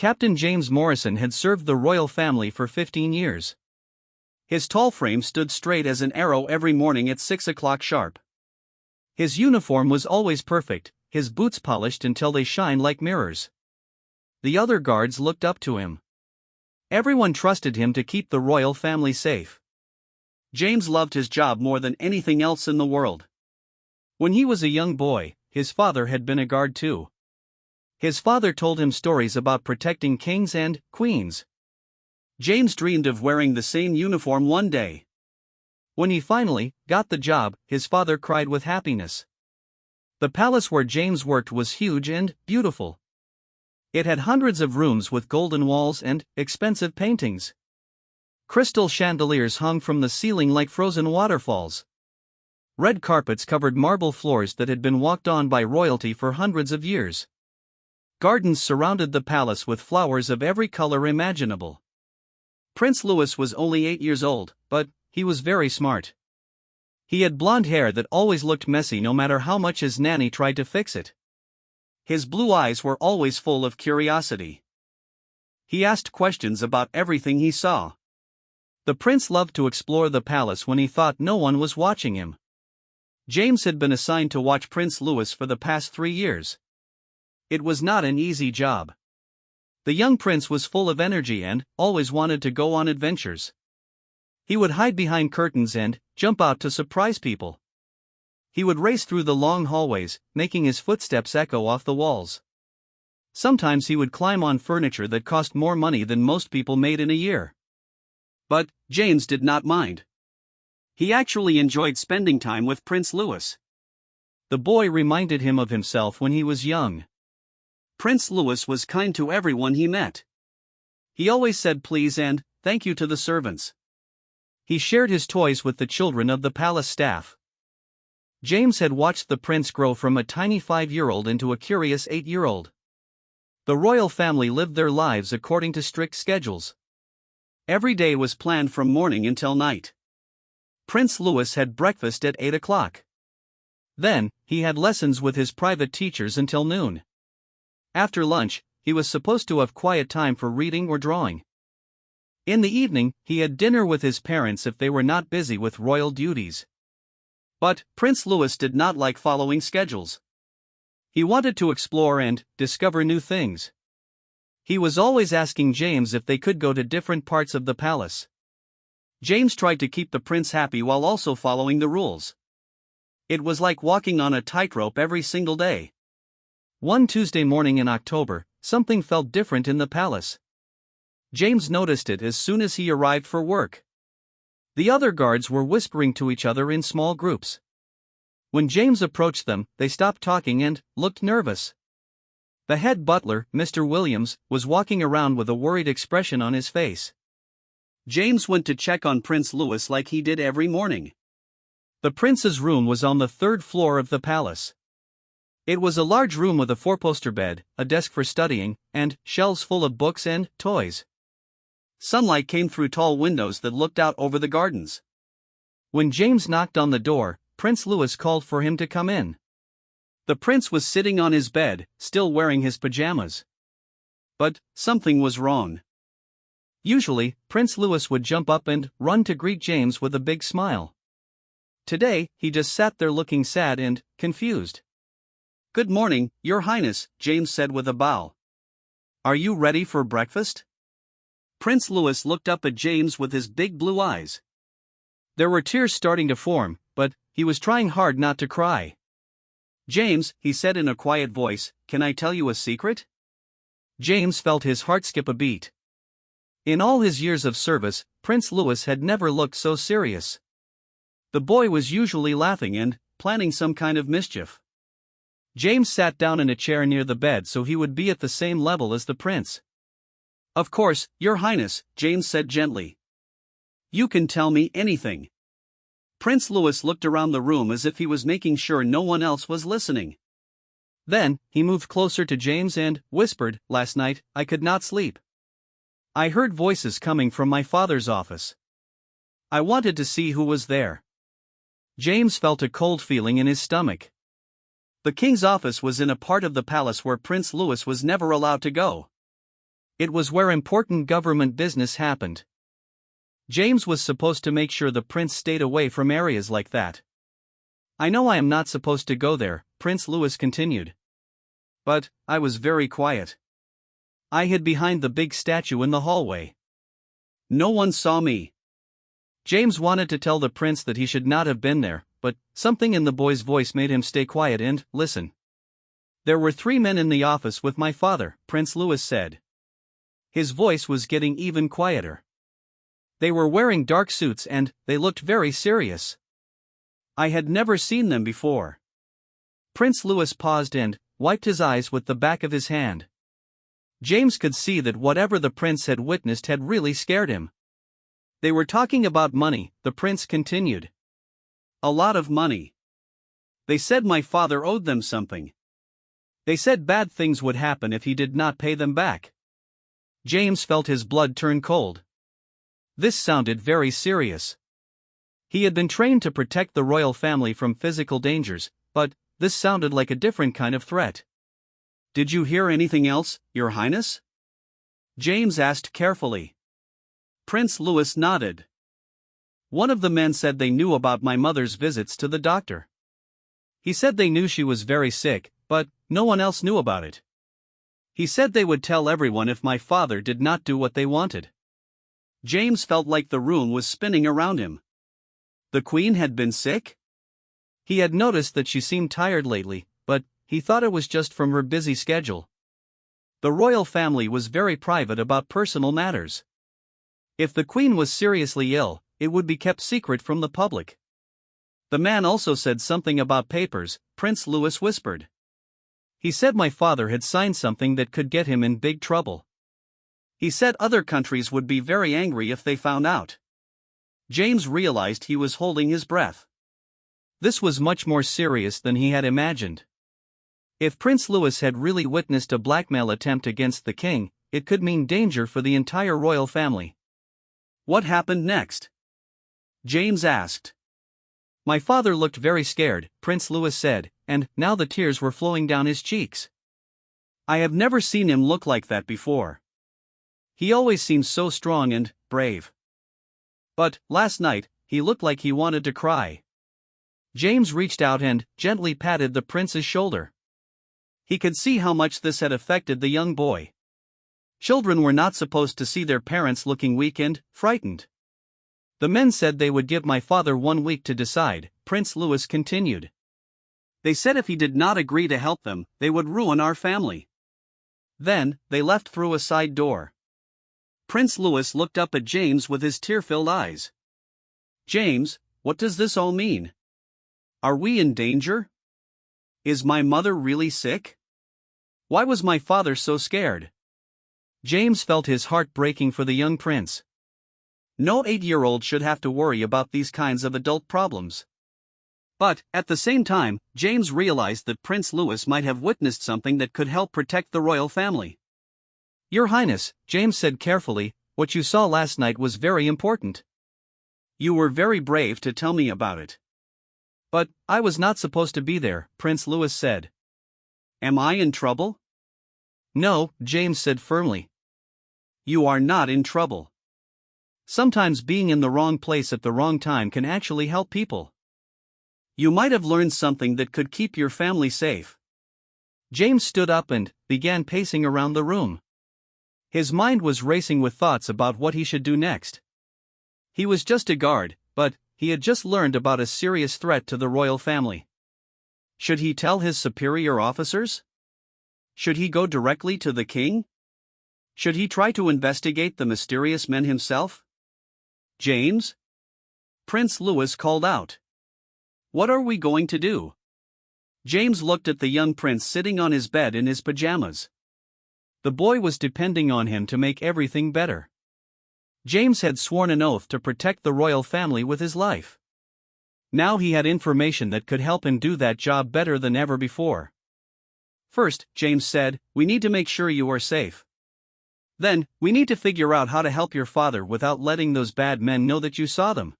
Captain James Morrison had served the royal family for 15 years. His tall frame stood straight as an arrow every morning at 6 o'clock sharp. His uniform was always perfect, his boots polished until they shined like mirrors. The other guards looked up to him. Everyone trusted him to keep the royal family safe. James loved his job more than anything else in the world. When he was a young boy, his father had been a guard too. His father told him stories about protecting kings and queens. James dreamed of wearing the same uniform one day. When he finally got the job, his father cried with happiness. The palace where James worked was huge and beautiful. It had hundreds of rooms with golden walls and expensive paintings. Crystal chandeliers hung from the ceiling like frozen waterfalls. Red carpets covered marble floors that had been walked on by royalty for hundreds of years. Gardens surrounded the palace with flowers of every color imaginable. Prince Louis was only 8 years old, but he was very smart. He had blonde hair that always looked messy no matter how much his nanny tried to fix it. His blue eyes were always full of curiosity. He asked questions about everything he saw. The prince loved to explore the palace when he thought no one was watching him. James had been assigned to watch Prince Louis for the past 3 years. It was not an easy job. The young prince was full of energy and always wanted to go on adventures. He would hide behind curtains and jump out to surprise people. He would race through the long hallways, making his footsteps echo off the walls. Sometimes he would climb on furniture that cost more money than most people made in a year. But James did not mind. He actually enjoyed spending time with Prince Louis. The boy reminded him of himself when he was young. Prince Louis was kind to everyone he met. He always said please and thank you to the servants. He shared his toys with the children of the palace staff. James had watched the prince grow from a tiny 5-year-old into a curious 8-year-old. The royal family lived their lives according to strict schedules. Every day was planned from morning until night. Prince Louis had breakfast at 8 o'clock. Then, he had lessons with his private teachers until noon. After lunch, he was supposed to have quiet time for reading or drawing. In the evening, he had dinner with his parents if they were not busy with royal duties. But Prince Louis did not like following schedules. He wanted to explore and discover new things. He was always asking James if they could go to different parts of the palace. James tried to keep the prince happy while also following the rules. It was like walking on a tightrope every single day. One Tuesday morning in October, something felt different in the palace. James noticed it as soon as he arrived for work. The other guards were whispering to each other in small groups. When James approached them, they stopped talking and looked nervous. The head butler, Mr. Williams, was walking around with a worried expression on his face. James went to check on Prince Louis like he did every morning. The prince's room was on the 3rd floor of the palace. It was a large room with a 4-poster bed, a desk for studying, and shelves full of books and toys. Sunlight came through tall windows that looked out over the gardens. When James knocked on the door, Prince Louis called for him to come in. The prince was sitting on his bed, still wearing his pajamas. But something was wrong. Usually, Prince Louis would jump up and run to greet James with a big smile. Today, he just sat there looking sad and confused. "Good morning, Your Highness," James said with a bow. "Are you ready for breakfast?" Prince Louis looked up at James with his big blue eyes. There were tears starting to form, but he was trying hard not to cry. "James," he said in a quiet voice, "can I tell you a secret?" James felt his heart skip a beat. In all his years of service, Prince Louis had never looked so serious. The boy was usually laughing and planning some kind of mischief. James sat down in a chair near the bed so he would be at the same level as the prince. "Of course, Your Highness," James said gently. "You can tell me anything." Prince Louis looked around the room as if he was making sure no one else was listening. Then, he moved closer to James and whispered, "Last night, I could not sleep. I heard voices coming from my father's office. I wanted to see who was there." James felt a cold feeling in his stomach. The king's office was in a part of the palace where Prince Louis was never allowed to go. It was where important government business happened. James was supposed to make sure the prince stayed away from areas like that. I know I am not supposed to go there, Prince Louis continued. But I was very quiet. I hid behind the big statue in the hallway. No one saw me. James wanted to tell the prince that he should not have been there, but something in the boy's voice made him stay quiet and listen. There were 3 men in the office with my father, Prince Louis said. His voice was getting even quieter. They were wearing dark suits and they looked very serious. I had never seen them before. Prince Louis paused and wiped his eyes with the back of his hand. James could see that whatever the prince had witnessed had really scared him. They were talking about money, the prince continued. A lot of money. They said my father owed them something. They said bad things would happen if he did not pay them back. James felt his blood turn cold. This sounded very serious. He had been trained to protect the royal family from physical dangers, but this sounded like a different kind of threat. Did you hear anything else, Your Highness? James asked carefully. Prince Louis nodded. One of the men said they knew about my mother's visits to the doctor. He said they knew she was very sick, but no one else knew about it. He said they would tell everyone if my father did not do what they wanted. James felt like the room was spinning around him. The Queen had been sick? He had noticed that she seemed tired lately, but he thought it was just from her busy schedule. The royal family was very private about personal matters. If the Queen was seriously ill, it would be kept secret from the public. The man also said something about papers, Prince Louis whispered. He said my father had signed something that could get him in big trouble. He said other countries would be very angry if they found out. James realized he was holding his breath. This was much more serious than he had imagined. If Prince Louis had really witnessed a blackmail attempt against the king, it could mean danger for the entire royal family. What happened next? James asked. My father looked very scared, Prince Louis said, and now the tears were flowing down his cheeks. I have never seen him look like that before. He always seems so strong and brave. But last night, he looked like he wanted to cry. James reached out and gently patted the prince's shoulder. He could see how much this had affected the young boy. Children were not supposed to see their parents looking weak and frightened. The men said they would give my father 1 week to decide, Prince Louis continued. They said if he did not agree to help them, they would ruin our family. Then, they left through a side door. Prince Louis looked up at James with his tear-filled eyes. James, what does this all mean? Are we in danger? Is my mother really sick? Why was my father so scared? James felt his heart breaking for the young prince. No 8-year-old should have to worry about these kinds of adult problems. But, at the same time, James realized that Prince Louis might have witnessed something that could help protect the royal family. Your Highness, James said carefully, what you saw last night was very important. You were very brave to tell me about it. But, I was not supposed to be there, Prince Louis said. Am I in trouble? No, James said firmly. You are not in trouble. Sometimes being in the wrong place at the wrong time can actually help people. You might have learned something that could keep your family safe. James stood up and began pacing around the room. His mind was racing with thoughts about what he should do next. He was just a guard, but he had just learned about a serious threat to the royal family. Should he tell his superior officers? Should he go directly to the king? Should he try to investigate the mysterious men himself? James? Prince Louis called out. What are we going to do? James looked at the young prince sitting on his bed in his pajamas. The boy was depending on him to make everything better. James had sworn an oath to protect the royal family with his life. Now he had information that could help him do that job better than ever before. First, James said, we need to make sure you are safe. Then, we need to figure out how to help your father without letting those bad men know that you saw them.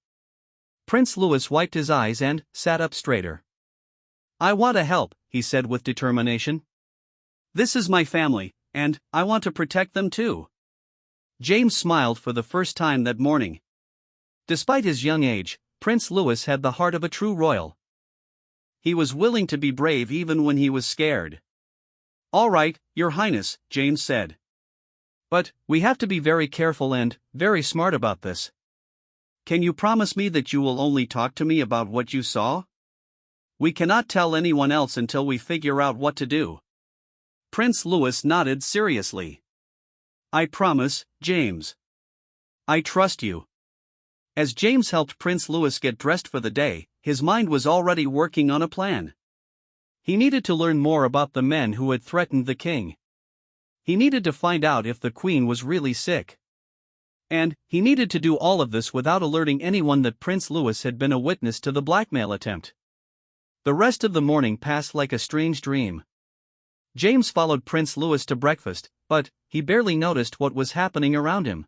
Prince Louis wiped his eyes and sat up straighter. I want to help, he said with determination. This is my family, And I want to protect them too. James smiled for the first time that morning. Despite his young age, Prince Louis had the heart of a true royal. He was willing to be brave even when he was scared. "All right, Your Highness," James said. "But we have to be very careful and very smart about this. Can you promise me that you will only talk to me about what you saw? We cannot tell anyone else until we figure out what to do." Prince Louis nodded seriously. "I promise, James. I trust you." As James helped Prince Louis get dressed for the day, his mind was already working on a plan. He needed to learn more about the men who had threatened the king. He needed to find out if the queen was really sick. And he needed to do all of this without alerting anyone that Prince Louis had been a witness to the blackmail attempt. The rest of the morning passed like a strange dream. James followed Prince Louis to breakfast, but he barely noticed what was happening around him.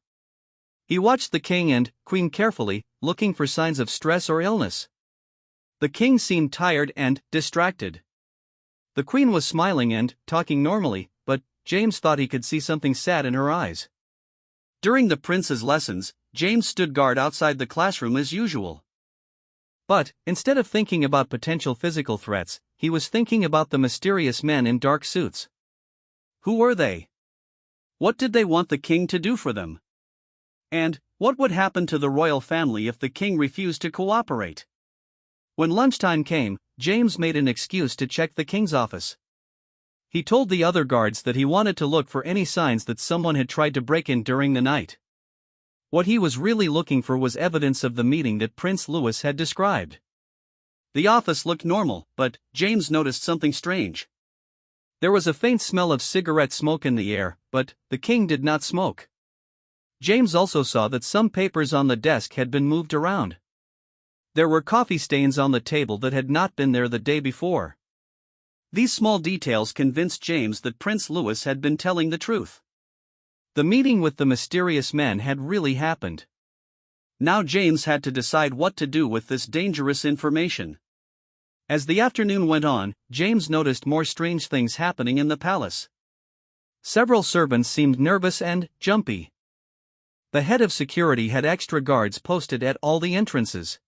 He watched the king and queen carefully, looking for signs of stress or illness. The king seemed tired and distracted. The queen was smiling and talking normally, but James thought he could see something sad in her eyes. During the prince's lessons, James stood guard outside the classroom as usual. But instead of thinking about potential physical threats, he was thinking about the mysterious men in dark suits. Who were they? What did they want the king to do for them? And what would happen to the royal family if the king refused to cooperate? When lunchtime came, James made an excuse to check the king's office. He told the other guards that he wanted to look for any signs that someone had tried to break in during the night. What he was really looking for was evidence of the meeting that Prince Louis had described. The office looked normal, but James noticed something strange. There was a faint smell of cigarette smoke in the air, but the king did not smoke. James also saw that some papers on the desk had been moved around. There were coffee stains on the table that had not been there the day before. These small details convinced James that Prince Louis had been telling the truth. The meeting with the mysterious men had really happened. Now James had to decide what to do with this dangerous information. As the afternoon went on, James noticed more strange things happening in the palace. Several servants seemed nervous and jumpy. The head of security had extra guards posted at all the entrances.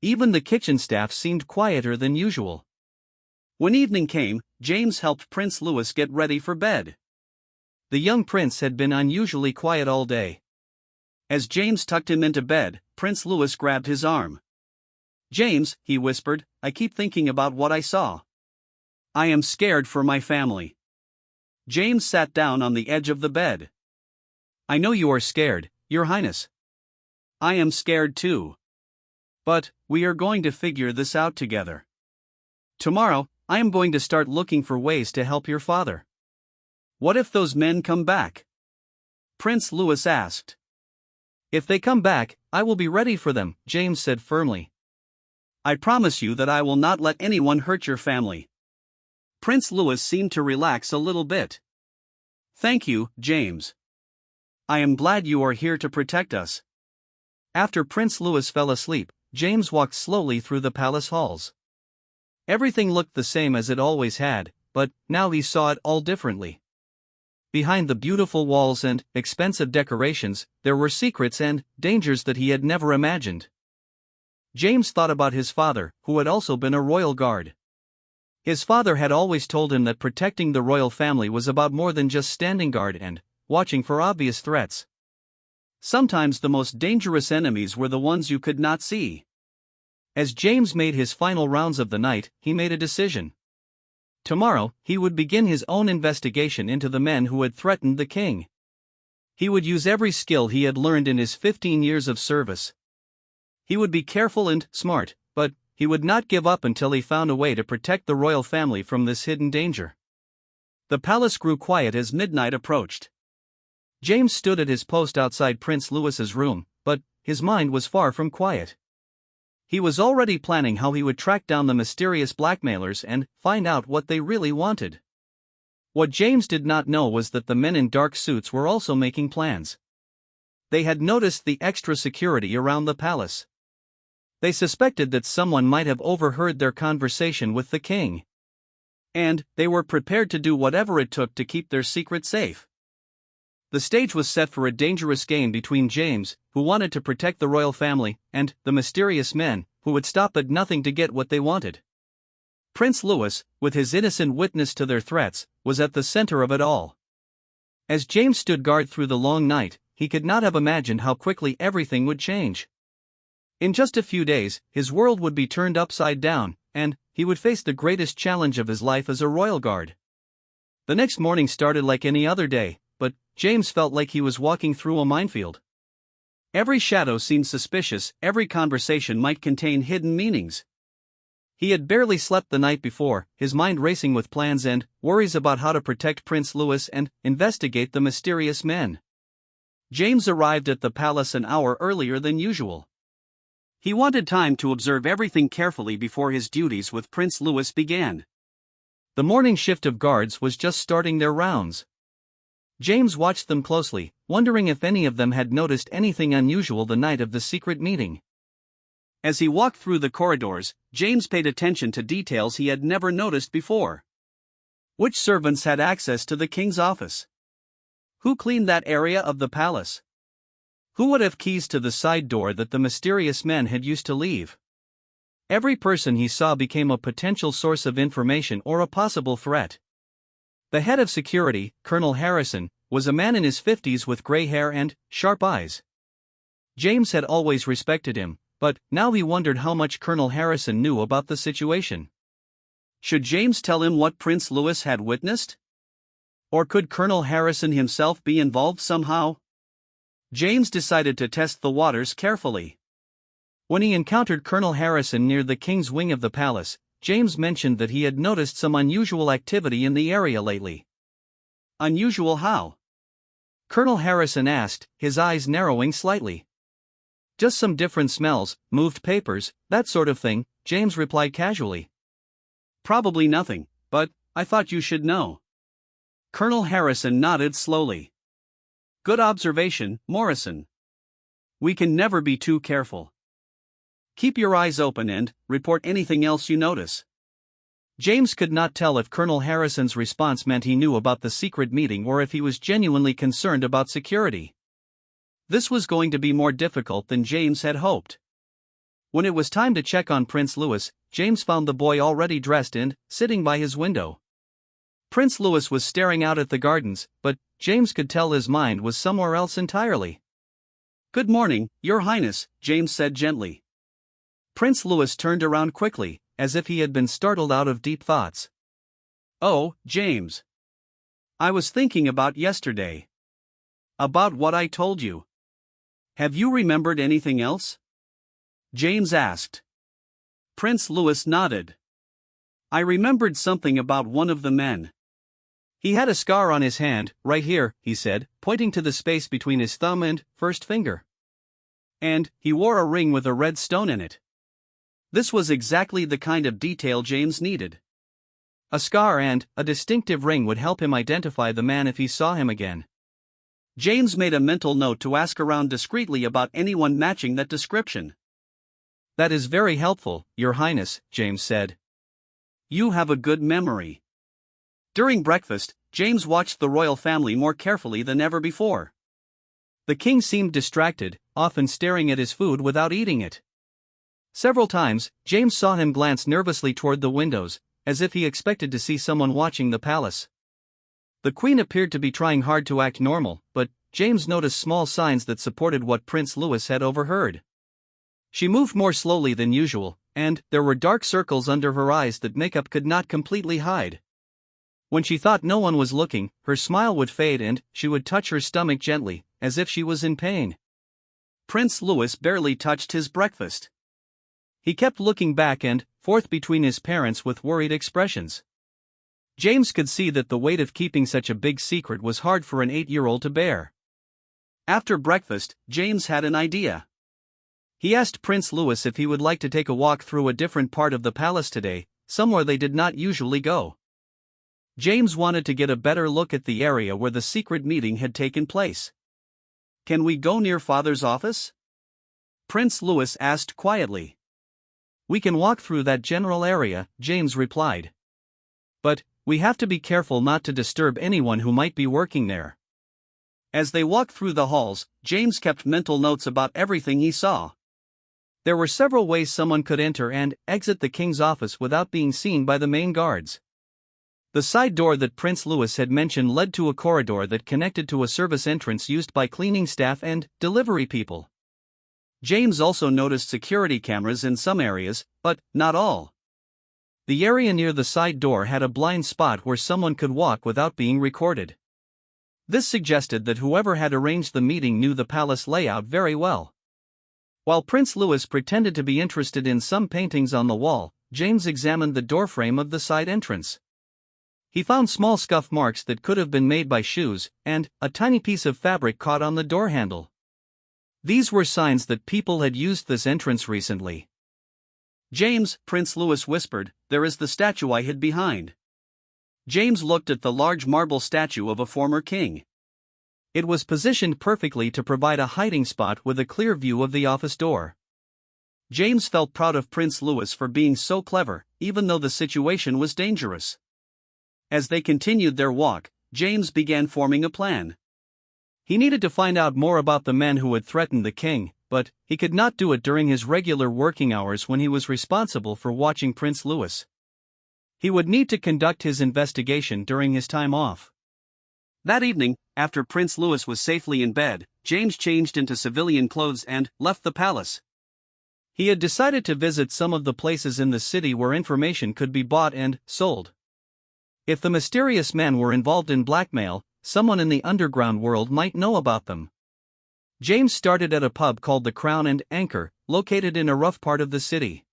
Even the kitchen staff seemed quieter than usual. When evening came, James helped Prince Louis get ready for bed. The young prince had been unusually quiet all day. As James tucked him into bed, Prince Louis grabbed his arm. "James," he whispered, "I keep thinking about what I saw. I am scared for my family." James sat down on the edge of the bed. "I know you are scared, Your Highness. I am scared too. But we are going to figure this out together. Tomorrow, I am going to start looking for ways to help your father." "What if those men come back?" Prince Louis asked. "If they come back, I will be ready for them," James said firmly. "I promise you that I will not let anyone hurt your family." Prince Louis seemed to relax a little bit. "Thank you, James. I am glad you are here to protect us." After Prince Louis fell asleep, James walked slowly through the palace halls. Everything looked the same as it always had, but now he saw it all differently. Behind the beautiful walls and expensive decorations, there were secrets and dangers that he had never imagined. James thought about his father, who had also been a royal guard. His father had always told him that protecting the royal family was about more than just standing guard and watching for obvious threats. Sometimes the most dangerous enemies were the ones you could not see. As James made his final rounds of the night, he made a decision. Tomorrow, he would begin his own investigation into the men who had threatened the king. He would use every skill he had learned in his 15 years of service. He would be careful and smart, but he would not give up until he found a way to protect the royal family from this hidden danger. The palace grew quiet as midnight approached. James stood at his post outside Prince Louis's room, but his mind was far from quiet. He was already planning how he would track down the mysterious blackmailers and find out what they really wanted. What James did not know was that the men in dark suits were also making plans. They had noticed the extra security around the palace. They suspected that someone might have overheard their conversation with the king. and they were prepared to do whatever it took to keep their secret safe. The stage was set for a dangerous game between James, who wanted to protect the royal family, and the mysterious men, who would stop at nothing to get what they wanted. Prince Louis, with his innocent witness to their threats, was at the center of it all. As James stood guard through the long night, he could not have imagined how quickly everything would change. In just a few days, his world would be turned upside down, and he would face the greatest challenge of his life as a royal guard. The next morning started like any other day, but James felt like he was walking through a minefield. Every shadow seemed suspicious, every conversation might contain hidden meanings. He had barely slept the night before, his mind racing with plans and worries about how to protect Prince Louis and investigate the mysterious men. James arrived at the palace an hour earlier than usual. He wanted time to observe everything carefully before his duties with Prince Louis began. The morning shift of guards was just starting their rounds. James watched them closely, wondering if any of them had noticed anything unusual the night of the secret meeting. As he walked through the corridors, James paid attention to details he had never noticed before. Which servants had access to the king's office? Who cleaned that area of the palace? Who would have keys to the side door that the mysterious men had used to leave? Every person he saw became a potential source of information or a possible threat. The head of security, Colonel Harrison, was a man in his 50s with gray hair and sharp eyes. James had always respected him, but now he wondered how much Colonel Harrison knew about the situation. Should James tell him what Prince Louis had witnessed? Or could Colonel Harrison himself be involved somehow? James decided to test the waters carefully. When he encountered Colonel Harrison near the king's wing of the palace, James mentioned that he had noticed some unusual activity in the area lately. Unusual how? Colonel Harrison asked, his eyes narrowing slightly. Just some different smells, moved papers, that sort of thing, James replied casually. Probably nothing, but I thought you should know. Colonel Harrison nodded slowly. Good observation, Morrison. We can never be too careful. Keep your eyes open and report anything else you notice. James could not tell if Colonel Harrison's response meant he knew about the secret meeting or if he was genuinely concerned about security. This was going to be more difficult than James had hoped. When it was time to check on Prince Louis, James found the boy already dressed and sitting by his window. Prince Louis was staring out at the gardens, but James could tell his mind was somewhere else entirely. Good morning, Your Highness, James said gently. Prince Louis turned around quickly, as if he had been startled out of deep thoughts. Oh, James. I was thinking about yesterday. About what I told you. Have you remembered anything else? James asked. Prince Louis nodded. I remembered something about one of the men. He had a scar on his hand, right here, he said, pointing to the space between his thumb and first finger. And he wore a ring with a red stone in it. This was exactly the kind of detail James needed. A scar and a distinctive ring would help him identify the man if he saw him again. James made a mental note to ask around discreetly about anyone matching that description. That is very helpful, Your Highness, James said. You have a good memory. During breakfast, James watched the royal family more carefully than ever before. The king seemed distracted, often staring at his food without eating it. Several times, James saw him glance nervously toward the windows, as if he expected to see someone watching the palace. The queen appeared to be trying hard to act normal, but James noticed small signs that supported what Prince Louis had overheard. She moved more slowly than usual, and there were dark circles under her eyes that makeup could not completely hide. When she thought no one was looking, her smile would fade and she would touch her stomach gently, as if she was in pain. Prince Louis barely touched his breakfast. He kept looking back and forth between his parents with worried expressions. James could see that the weight of keeping such a big secret was hard for an 8-year-old to bear. After breakfast, James had an idea. He asked Prince Louis if he would like to take a walk through a different part of the palace today, somewhere they did not usually go. James wanted to get a better look at the area where the secret meeting had taken place. Can we go near Father's office? Prince Louis asked quietly. We can walk through that general area, James replied. But We have to be careful not to disturb anyone who might be working there. As they walked through the halls, James kept mental notes about everything he saw. There were several ways someone could enter and exit the king's office without being seen by the main guards. The side door that Prince Louis had mentioned led to a corridor that connected to a service entrance used by cleaning staff and delivery people. James also noticed security cameras in some areas, but not all. The area near the side door had a blind spot where someone could walk without being recorded. This suggested that whoever had arranged the meeting knew the palace layout very well. While Prince Louis pretended to be interested in some paintings on the wall, James examined the doorframe of the side entrance. He found small scuff marks that could have been made by shoes, and a tiny piece of fabric caught on the door handle. These were signs that people had used this entrance recently. "James," Prince Louis whispered, "there is the statue I hid behind." James looked at the large marble statue of a former king. It was positioned perfectly to provide a hiding spot with a clear view of the office door. James felt proud of Prince Louis for being so clever, even though the situation was dangerous. As they continued their walk, James began forming a plan. He needed to find out more about the men who had threatened the king, but he could not do it during his regular working hours when he was responsible for watching Prince Louis. He would need to conduct his investigation during his time off. That evening, after Prince Louis was safely in bed, James changed into civilian clothes and left the palace. He had decided to visit some of the places in the city where information could be bought and sold. If the mysterious men were involved in blackmail, someone in the underground world might know about them. James started at a pub called the Crown and Anchor, located in a rough part of the city.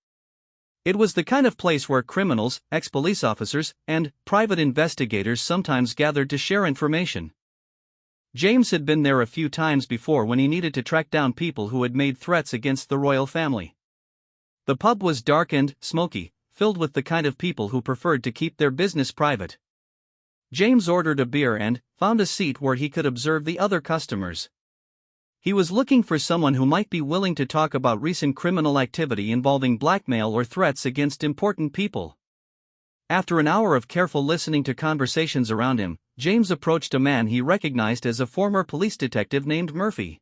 It was the kind of place where criminals, ex-police officers, and private investigators sometimes gathered to share information. James had been there a few times before when he needed to track down people who had made threats against the royal family. The pub was dark and smoky, filled with the kind of people who preferred to keep their business private. James ordered a beer and found a seat where he could observe the other customers. He was looking for someone who might be willing to talk about recent criminal activity involving blackmail or threats against important people. After an hour of careful listening to conversations around him, James approached a man he recognized as a former police detective named Murphy.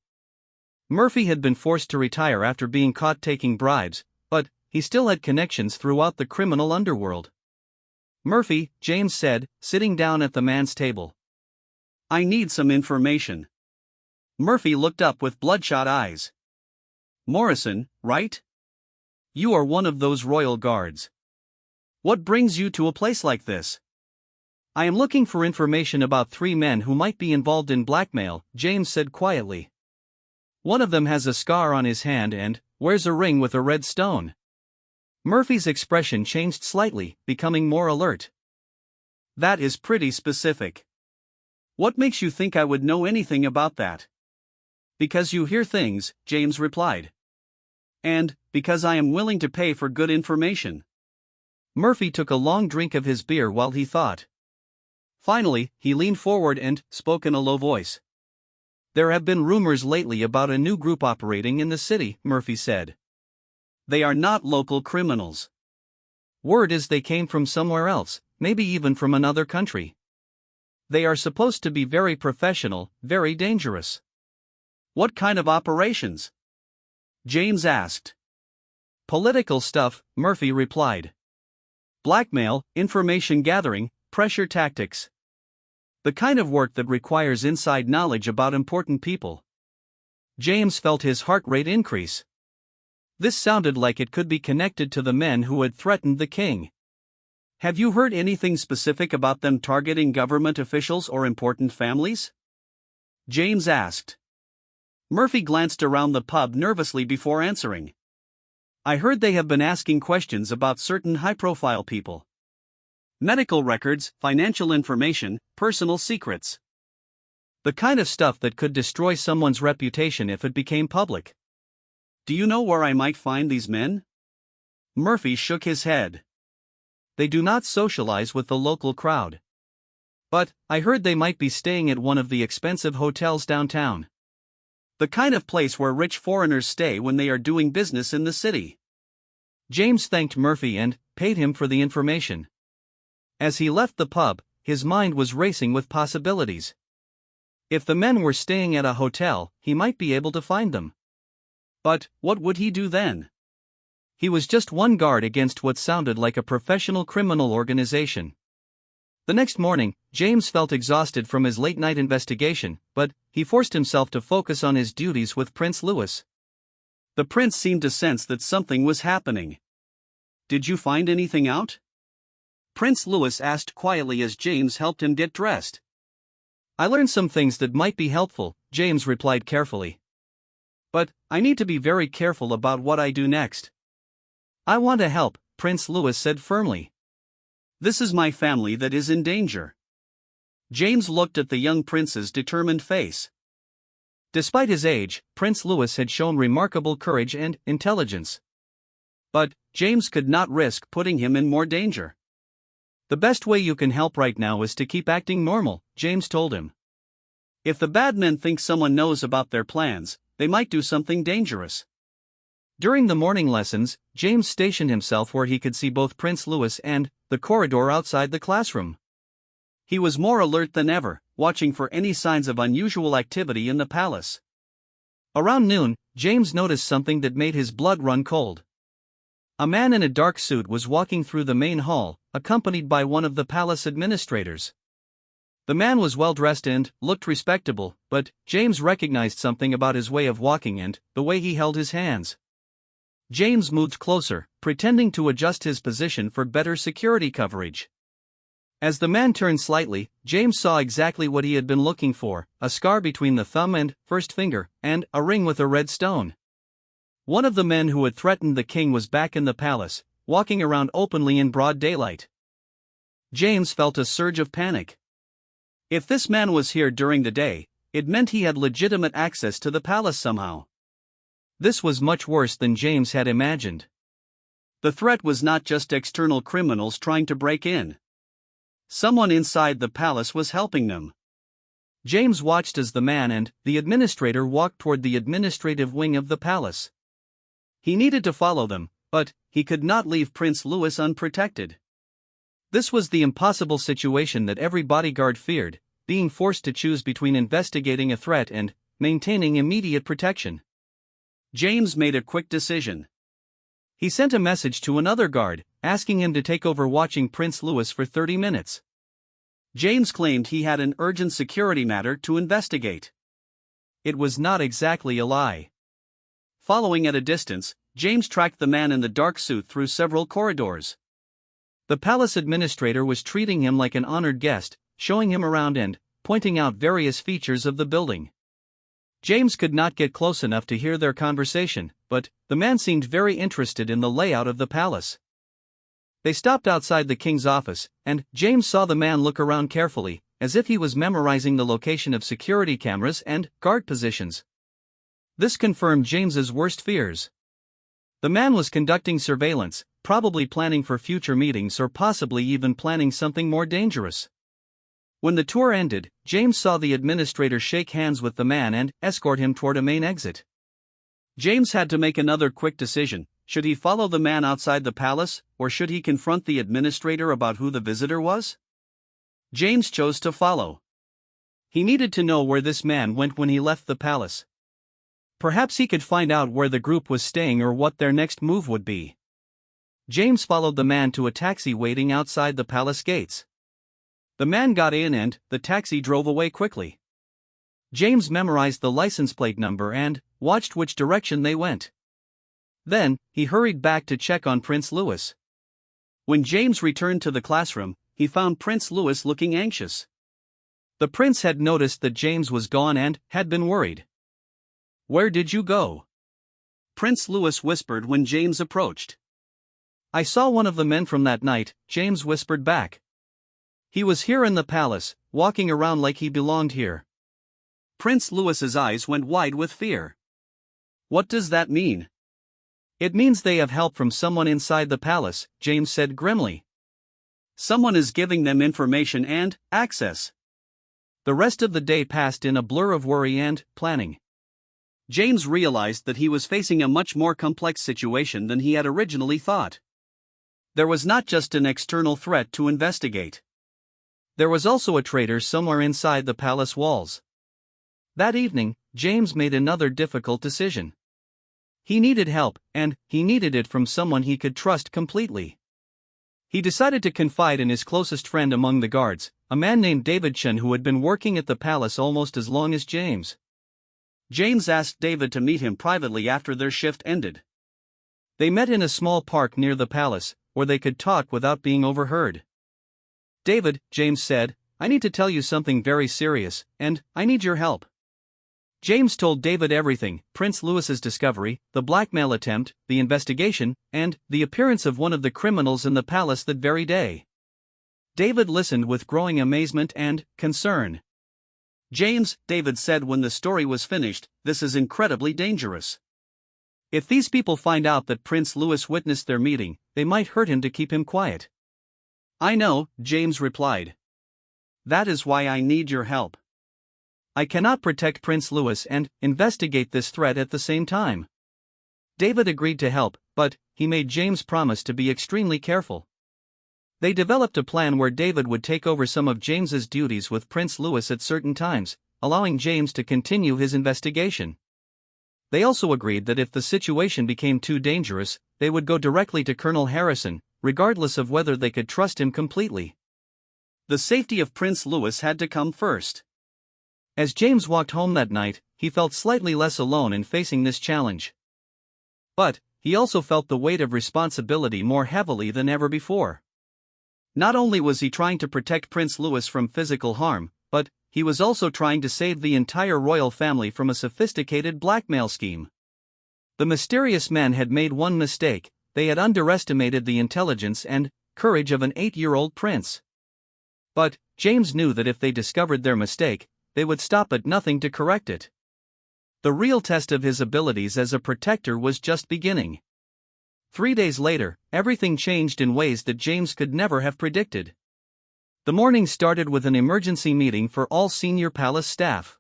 Murphy had been forced to retire after being caught taking bribes, but he still had connections throughout the criminal underworld. "Murphy," James said, sitting down at the man's table. "I need some information." Murphy looked up with bloodshot eyes. "Morrison, right? You are one of those royal guards. What brings you to a place like this?" "I am looking for information about 3 men who might be involved in blackmail," James said quietly. "One of them has a scar on his hand and wears a ring with a red stone." Murphy's expression changed slightly, becoming more alert. "That is pretty specific. What makes you think I would know anything about that?" "Because you hear things," James replied. "And because I am willing to pay for good information." Murphy took a long drink of his beer while he thought. Finally, he leaned forward and spoke in a low voice. "There have been rumors lately about a new group operating in the city," Murphy said. "They are not local criminals. Word is they came from somewhere else, maybe even from another country. They are supposed to be very professional, very dangerous." "What kind of operations?" James asked. "Political stuff," Murphy replied. "Blackmail, information gathering, pressure tactics. The kind of work that requires inside knowledge about important people." James felt his heart rate increase. This sounded like it could be connected to the men who had threatened the king. "Have you heard anything specific about them targeting government officials or important families?" James asked. Murphy glanced around the pub nervously before answering. "I heard they have been asking questions about certain high-profile people. Medical records, financial information, personal secrets. The kind of stuff that could destroy someone's reputation if it became public." "Do you know where I might find these men?" Murphy shook his head. "They do not socialize with the local crowd. But I heard they might be staying at one of the expensive hotels downtown. The kind of place where rich foreigners stay when they are doing business in the city." James thanked Murphy and paid him for the information. As he left the pub, his mind was racing with possibilities. If the men were staying at a hotel, he might be able to find them. But what would he do then? He was just one guard against what sounded like a professional criminal organization. The next morning, James felt exhausted from his late-night investigation, but he forced himself to focus on his duties with Prince Louis. The prince seemed to sense that something was happening. "Did you find anything out?" Prince Louis asked quietly as James helped him get dressed. "I learned some things that might be helpful," James replied carefully. "But I need to be very careful about what I do next." "I want to help," Prince Louis said firmly. "This is my family that is in danger." James looked at the young prince's determined face. Despite his age, Prince Louis had shown remarkable courage and intelligence. But James could not risk putting him in more danger. "The best way you can help right now is to keep acting normal," James told him. "If the bad men think someone knows about their plans, they might do something dangerous." During the morning lessons, James stationed himself where he could see both Prince Louis and the corridor outside the classroom. He was more alert than ever, watching for any signs of unusual activity in the palace. Around noon, James noticed something that made his blood run cold. A man in a dark suit was walking through the main hall, accompanied by one of the palace administrators. The man was well dressed and looked respectable, but James recognized something about his way of walking and the way he held his hands. James moved closer, pretending to adjust his position for better security coverage. As the man turned slightly, James saw exactly what he had been looking for: a scar between the thumb and first finger, and a ring with a red stone. One of the men who had threatened the king was back in the palace, walking around openly in broad daylight. James felt a surge of panic. If this man was here during the day, it meant he had legitimate access to the palace somehow. This was much worse than James had imagined. The threat was not just external criminals trying to break in. Someone inside the palace was helping them. James watched as the man and the administrator walked toward the administrative wing of the palace. He needed to follow them, but he could not leave Prince Louis unprotected. This was the impossible situation that every bodyguard feared, being forced to choose between investigating a threat and maintaining immediate protection. James made a quick decision. He sent a message to another guard, asking him to take over watching Prince Louis for 30 minutes. James claimed he had an urgent security matter to investigate. It was not exactly a lie. Following at a distance, James tracked the man in the dark suit through several corridors. The palace administrator was treating him like an honored guest, showing him around and pointing out various features of the building. James could not get close enough to hear their conversation, but the man seemed very interested in the layout of the palace. They stopped outside the king's office, and James saw the man look around carefully, as if he was memorizing the location of security cameras and guard positions. This confirmed James's worst fears. The man was conducting surveillance, probably planning for future meetings or possibly even planning something more dangerous. When the tour ended, James saw the administrator shake hands with the man and escort him toward a main exit. James had to make another quick decision: should he follow the man outside the palace, or should he confront the administrator about who the visitor was? James chose to follow. He needed to know where this man went when he left the palace. Perhaps he could find out where the group was staying or what their next move would be. James followed the man to a taxi waiting outside the palace gates. The man got in and the taxi drove away quickly. James memorized the license plate number and watched which direction they went. Then, he hurried back to check on Prince Louis. When James returned to the classroom, he found Prince Louis looking anxious. The prince had noticed that James was gone and had been worried. "Where did you go?" Prince Louis whispered when James approached. "I saw one of the men from that night," James whispered back. "He was here in the palace, walking around like he belonged here." Prince Louis's eyes went wide with fear. "What does that mean?" "It means they have help from someone inside the palace," James said grimly. "Someone is giving them information and access." The rest of the day passed in a blur of worry and planning. James realized that he was facing a much more complex situation than he had originally thought. There was not just an external threat to investigate. There was also a traitor somewhere inside the palace walls. That evening, James made another difficult decision. He needed help, and he needed it from someone he could trust completely. He decided to confide in his closest friend among the guards, a man named David Chen who had been working at the palace almost as long as James. James asked David to meet him privately after their shift ended. They met in a small park near the palace, where they could talk without being overheard. "David," James said, "I need to tell you something very serious, and I need your help." James told David everything: Prince Louis's discovery, the blackmail attempt, the investigation, and the appearance of one of the criminals in the palace that very day. David listened with growing amazement and concern. "James," David said when the story was finished, "this is incredibly dangerous. If these people find out that Prince Louis witnessed their meeting, they might hurt him to keep him quiet." "I know," James replied. "That is why I need your help. I cannot protect Prince Louis and investigate this threat at the same time." David agreed to help, but he made James promise to be extremely careful. They developed a plan where David would take over some of James's duties with Prince Louis at certain times, allowing James to continue his investigation. They also agreed that if the situation became too dangerous, they would go directly to Colonel Harrison, regardless of whether they could trust him completely. The safety of Prince Louis had to come first. As James walked home that night, he felt slightly less alone in facing this challenge. But he also felt the weight of responsibility more heavily than ever before. Not only was he trying to protect Prince Louis from physical harm, but he was also trying to save the entire royal family from a sophisticated blackmail scheme. The mysterious men had made one mistake: they had underestimated the intelligence and courage of an 8-year-old prince. But James knew that if they discovered their mistake, they would stop at nothing to correct it. The real test of his abilities as a protector was just beginning. 3 days later, everything changed in ways that James could never have predicted. The morning started with an emergency meeting for all senior palace staff.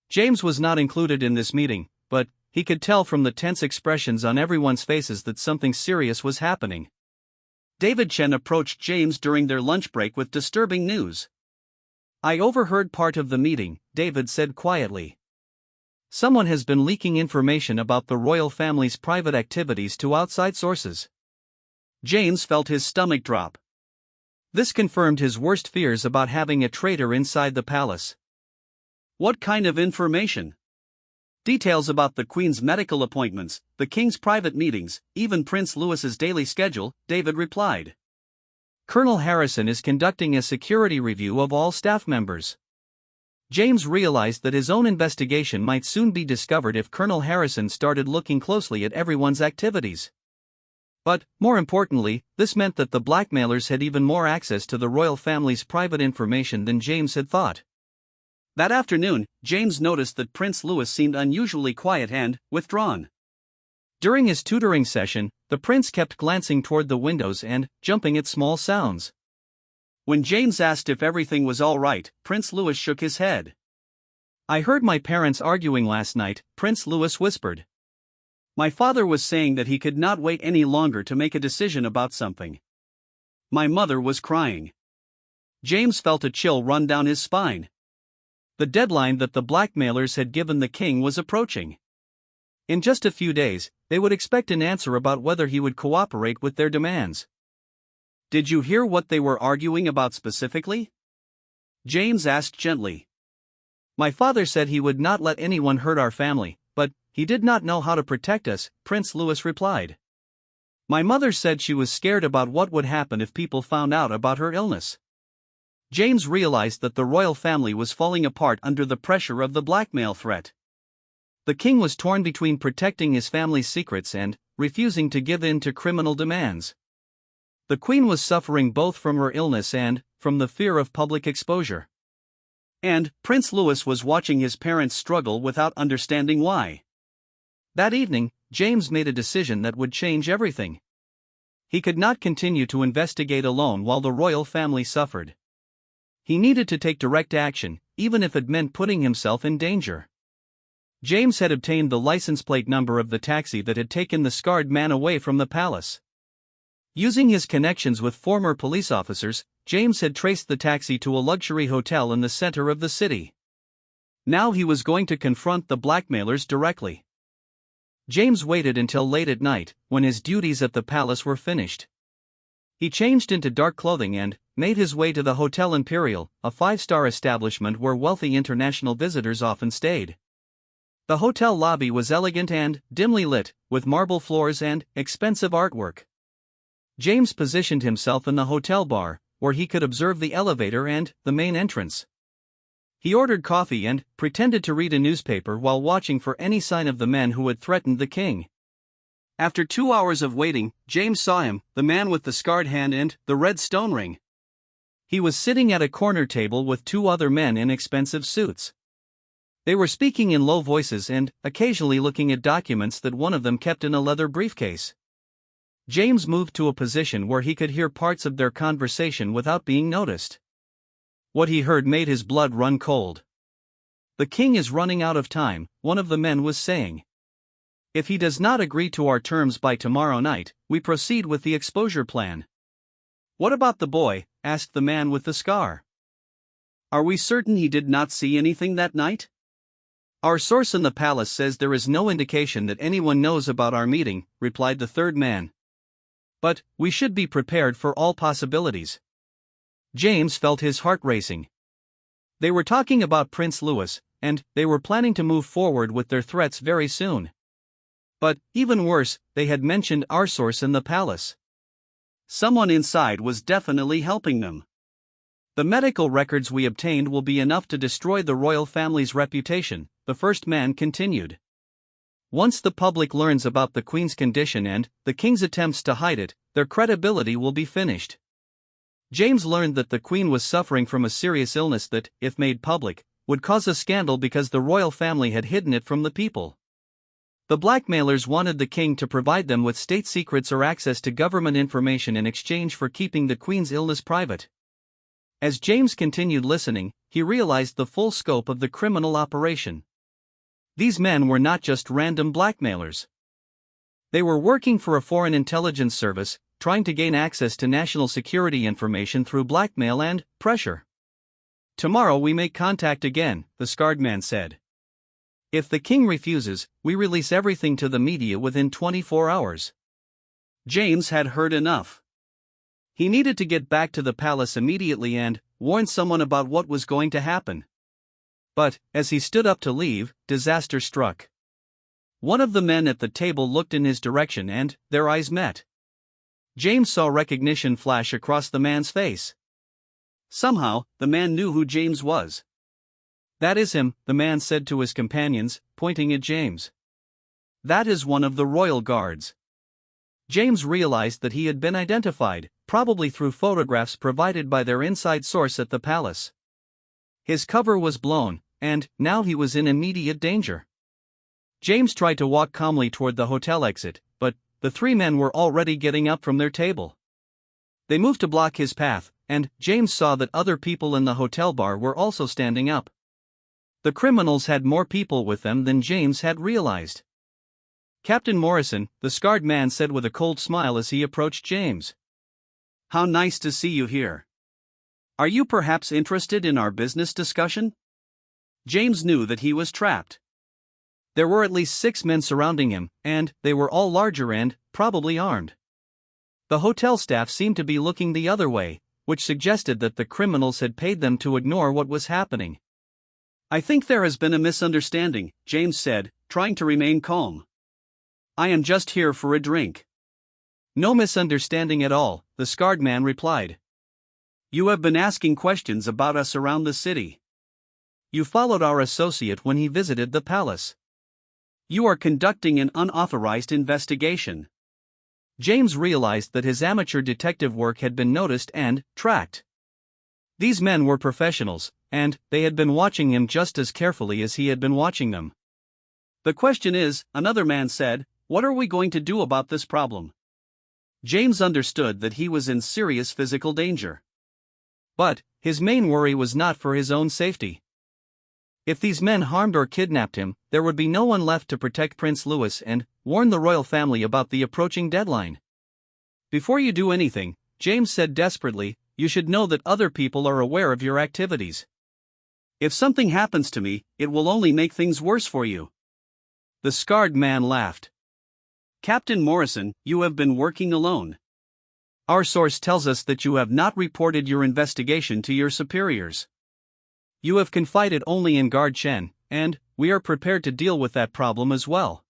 James was not included in this meeting, but he could tell from the tense expressions on everyone's faces that something serious was happening. David Chen approached James during their lunch break with disturbing news. "I overheard part of the meeting," David said quietly. "Someone has been leaking information about the royal family's private activities to outside sources." James felt his stomach drop. This confirmed his worst fears about having a traitor inside the palace. "What kind of information?" "Details about the Queen's medical appointments, the King's private meetings, even Prince Louis's daily schedule," David replied. "Colonel Harrison is conducting a security review of all staff members." James realized that his own investigation might soon be discovered if Colonel Harrison started looking closely at everyone's activities. But, more importantly, this meant that the blackmailers had even more access to the royal family's private information than James had thought. That afternoon, James noticed that Prince Louis seemed unusually quiet and withdrawn. During his tutoring session, the prince kept glancing toward the windows and jumping at small sounds. When James asked if everything was all right, Prince Louis shook his head. "I heard my parents arguing last night," Prince Louis whispered. "My father was saying that he could not wait any longer to make a decision about something. My mother was crying." James felt a chill run down his spine. The deadline that the blackmailers had given the king was approaching. In just a few days, they would expect an answer about whether he would cooperate with their demands. "Did you hear what they were arguing about specifically?" James asked gently. "My father said he would not let anyone hurt our family, but he did not know how to protect us," Prince Louis replied. "My mother said she was scared about what would happen if people found out about her illness." James realized that the royal family was falling apart under the pressure of the blackmail threat. The king was torn between protecting his family's secrets and refusing to give in to criminal demands. The queen was suffering both from her illness and from the fear of public exposure. And Prince Louis was watching his parents struggle without understanding why. That evening, James made a decision that would change everything. He could not continue to investigate alone while the royal family suffered. He needed to take direct action, even if it meant putting himself in danger. James had obtained the license plate number of the taxi that had taken the scarred man away from the palace. Using his connections with former police officers, James had traced the taxi to a luxury hotel in the center of the city. Now he was going to confront the blackmailers directly. James waited until late at night, when his duties at the palace were finished. He changed into dark clothing and made his way to the Hotel Imperial, a five-star establishment where wealthy international visitors often stayed. The hotel lobby was elegant and dimly lit, with marble floors and expensive artwork. James positioned himself in the hotel bar, where he could observe the elevator and the main entrance. He ordered coffee and pretended to read a newspaper while watching for any sign of the men who had threatened the king. After 2 hours of waiting, James saw him, the man with the scarred hand and the red stone ring. He was sitting at a corner table with two other men in expensive suits. They were speaking in low voices and occasionally looking at documents that one of them kept in a leather briefcase. James moved to a position where he could hear parts of their conversation without being noticed. What he heard made his blood run cold. "The king is running out of time," one of the men was saying. "If he does not agree to our terms by tomorrow night, we proceed with the exposure plan." "What about the boy?" asked the man with the scar. "Are we certain he did not see anything that night?" "Our source in the palace says there is no indication that anyone knows about our meeting," replied the third man. "But we should be prepared for all possibilities." James felt his heart racing. They were talking about Prince Louis, and they were planning to move forward with their threats very soon. But, even worse, they had mentioned our source in the palace. Someone inside was definitely helping them. "The medical records we obtained will be enough to destroy the royal family's reputation," the first man continued. "Once the public learns about the Queen's condition and the King's attempts to hide it, their credibility will be finished." James learned that the Queen was suffering from a serious illness that, if made public, would cause a scandal because the royal family had hidden it from the people. The blackmailers wanted the king to provide them with state secrets or access to government information in exchange for keeping the Queen's illness private. As James continued listening, he realized the full scope of the criminal operation. These men were not just random blackmailers. They were working for a foreign intelligence service, trying to gain access to national security information through blackmail and pressure. "Tomorrow we make contact again," the scarred man said. "If the king refuses, we release everything to the media within 24 hours. James had heard enough. He needed to get back to the palace immediately and warn someone about what was going to happen. But, as he stood up to leave, disaster struck. One of the men at the table looked in his direction and their eyes met. James saw recognition flash across the man's face. Somehow, the man knew who James was. "That is him," the man said to his companions, pointing at James. "That is one of the royal guards." James realized that he had been identified, probably through photographs provided by their inside source at the palace. His cover was blown, and now he was in immediate danger. James tried to walk calmly toward the hotel exit, but the three men were already getting up from their table. They moved to block his path, and James saw that other people in the hotel bar were also standing up. The criminals had more people with them than James had realized. "Captain Morrison," the scarred man said with a cold smile as he approached James. "How nice to see you here. Are you perhaps interested in our business discussion?" James knew that he was trapped. There were at least 6 men surrounding him, and they were all larger and probably armed. The hotel staff seemed to be looking the other way, which suggested that the criminals had paid them to ignore what was happening. "I think there has been a misunderstanding," James said, trying to remain calm. "I am just here for a drink." "No misunderstanding at all," the scarred man replied. "You have been asking questions about us around the city. You followed our associate when he visited the palace. You are conducting an unauthorized investigation." James realized that his amateur detective work had been noticed and tracked. These men were professionals, and they had been watching him just as carefully as he had been watching them. "The question is," another man said, "what are we going to do about this problem?" James understood that he was in serious physical danger. But his main worry was not for his own safety. If these men harmed or kidnapped him, there would be no one left to protect Prince Louis and warn the royal family about the approaching deadline. Before you do anything, James said desperately, you should know that other people are aware of your activities. If something happens to me, it will only make things worse for you. The scarred man laughed. Captain Morrison, you have been working alone. Our source tells us that you have not reported your investigation to your superiors. You have confided only in Guard Chen, and we are prepared to deal with that problem as well.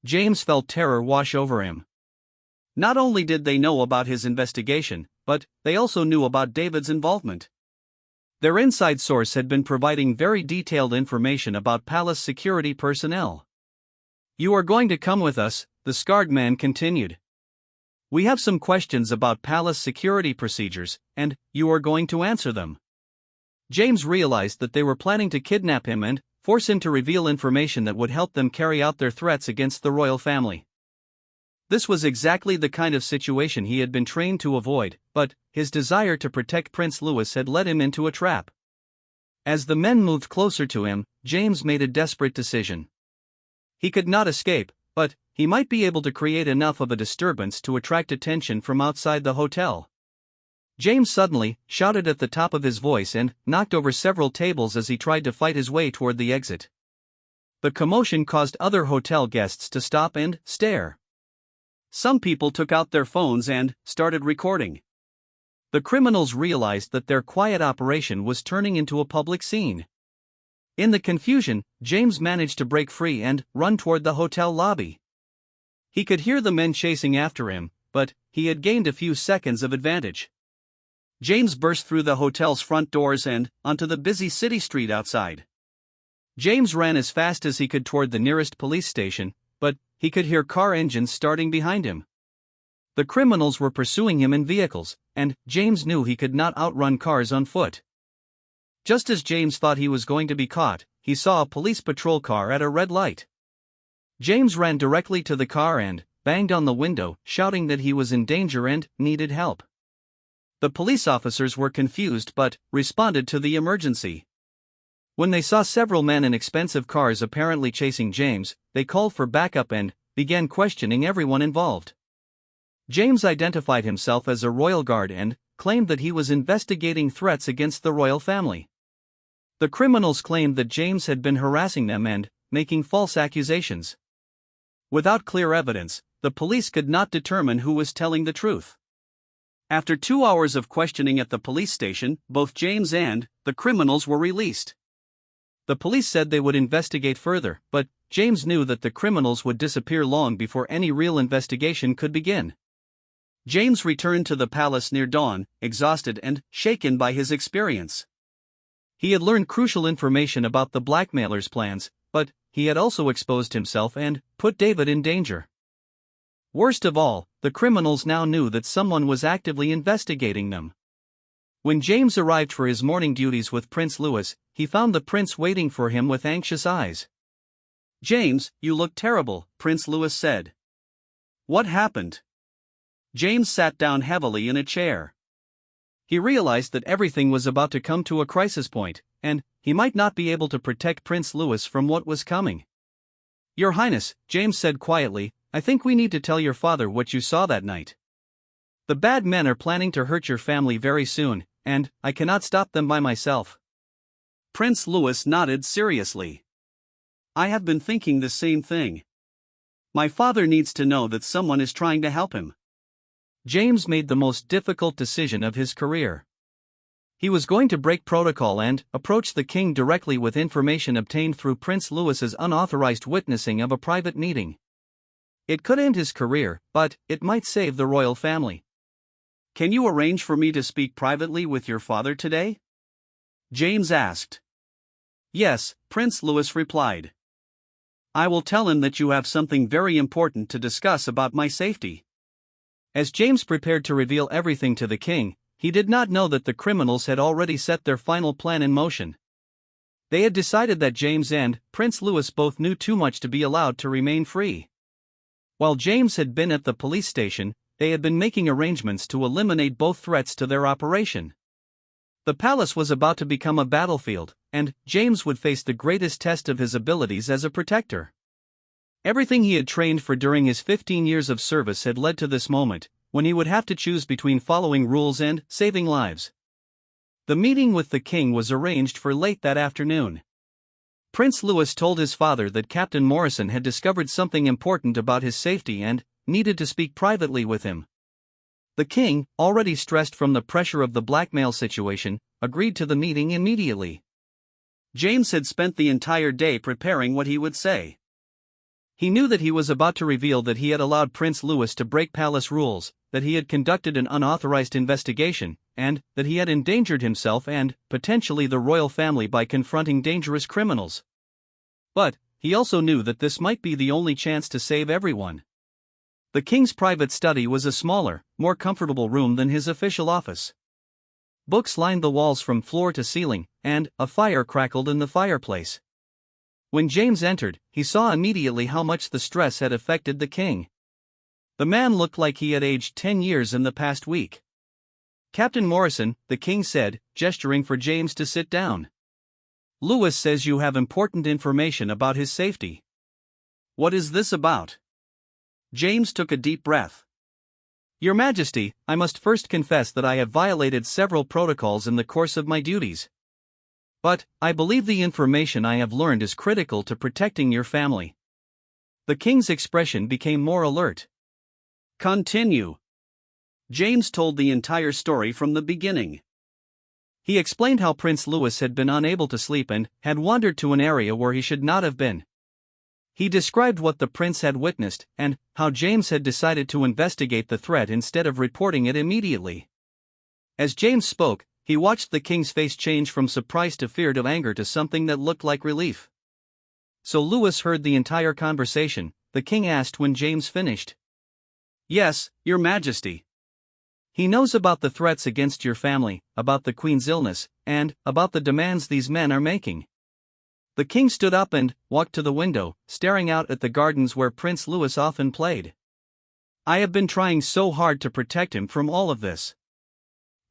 James felt terror wash over him. Not only did they know about his investigation, but they also knew about David's involvement. Their inside source had been providing very detailed information about palace security personnel. You are going to come with us, the scarred man continued. We have some questions about palace security procedures, and you are going to answer them. James realized that they were planning to kidnap him and force him to reveal information that would help them carry out their threats against the royal family. This was exactly the kind of situation he had been trained to avoid, but his desire to protect Prince Louis had led him into a trap. As the men moved closer to him, James made a desperate decision. He could not escape, but he might be able to create enough of a disturbance to attract attention from outside the hotel. James suddenly shouted at the top of his voice and knocked over several tables as he tried to fight his way toward the exit. The commotion caused other hotel guests to stop and stare. Some people took out their phones and started recording. The criminals realized that their quiet operation was turning into a public scene. In the confusion, James managed to break free and run toward the hotel lobby. He could hear the men chasing after him, but he had gained a few seconds of advantage. James burst through the hotel's front doors and onto the busy city street outside. James ran as fast as he could toward the nearest police station, but he could hear car engines starting behind him. The criminals were pursuing him in vehicles, and James knew he could not outrun cars on foot. Just as James thought he was going to be caught, he saw a police patrol car at a red light. James ran directly to the car and banged on the window, shouting that he was in danger and needed help. The police officers were confused but responded to the emergency. When they saw several men in expensive cars apparently chasing James, they called for backup and began questioning everyone involved. James identified himself as a royal guard and claimed that he was investigating threats against the royal family. The criminals claimed that James had been harassing them and making false accusations. Without clear evidence, the police could not determine who was telling the truth. After 2 hours of questioning at the police station, both James and the criminals were released. The police said they would investigate further, but James knew that the criminals would disappear long before any real investigation could begin. James returned to the palace near dawn, exhausted and shaken by his experience. He had learned crucial information about the blackmailer's plans, but he had also exposed himself and put David in danger. Worst of all, the criminals now knew that someone was actively investigating them. When James arrived for his morning duties with Prince Louis, he found the prince waiting for him with anxious eyes. "James, you look terrible," Prince Louis said. "What happened?" James sat down heavily in a chair. He realized that everything was about to come to a crisis point, and he might not be able to protect Prince Louis from what was coming. "Your Highness," James said quietly, "I think we need to tell your father what you saw that night. The bad men are planning to hurt your family very soon, and I cannot stop them by myself." Prince Louis nodded seriously. "I have been thinking the same thing. My father needs to know that someone is trying to help him." James made the most difficult decision of his career. He was going to break protocol and approach the king directly with information obtained through Prince Louis's unauthorized witnessing of a private meeting. It could end his career, but it might save the royal family. "Can you arrange for me to speak privately with your father today?" James asked. "Yes," Prince Louis replied. "I will tell him that you have something very important to discuss about my safety." As James prepared to reveal everything to the king, he did not know that the criminals had already set their final plan in motion. They had decided that James and Prince Louis both knew too much to be allowed to remain free. While James had been at the police station, they had been making arrangements to eliminate both threats to their operation. The palace was about to become a battlefield, and James would face the greatest test of his abilities as a protector. Everything he had trained for during his 15 years of service had led to this moment, when he would have to choose between following rules and saving lives. The meeting with the king was arranged for late that afternoon. Prince Louis told his father that Captain Morrison had discovered something important about his safety and needed to speak privately with him. The king, already stressed from the pressure of the blackmail situation, agreed to the meeting immediately. James had spent the entire day preparing what he would say. He knew that he was about to reveal that he had allowed Prince Louis to break palace rules, that he had conducted an unauthorized investigation, and that he had endangered himself and, potentially, the royal family by confronting dangerous criminals. But he also knew that this might be the only chance to save everyone. The king's private study was a smaller, more comfortable room than his official office. Books lined the walls from floor to ceiling, and a fire crackled in the fireplace. When James entered, he saw immediately how much the stress had affected the king. The man looked like he had aged 10 years in the past week. "Captain Morrison," the king said, gesturing for James to sit down. "Louis says you have important information about his safety." "What is this about?" James took a deep breath. "Your Majesty, I must first confess that I have violated several protocols in the course of my duties. But I believe the information I have learned is critical to protecting your family." The king's expression became more alert. "Continue." James told the entire story from the beginning. He explained how Prince Louis had been unable to sleep and had wandered to an area where he should not have been. He described what the prince had witnessed, and how James had decided to investigate the threat instead of reporting it immediately. As James spoke, he watched the king's face change from surprise to fear to anger to something that looked like relief. "So Louis heard the entire conversation?" the king asked when James finished. "Yes, your Majesty. He knows about the threats against your family, about the Queen's illness, and about the demands these men are making." The king stood up and walked to the window, staring out at the gardens where Prince Louis often played. "I have been trying so hard to protect him from all of this.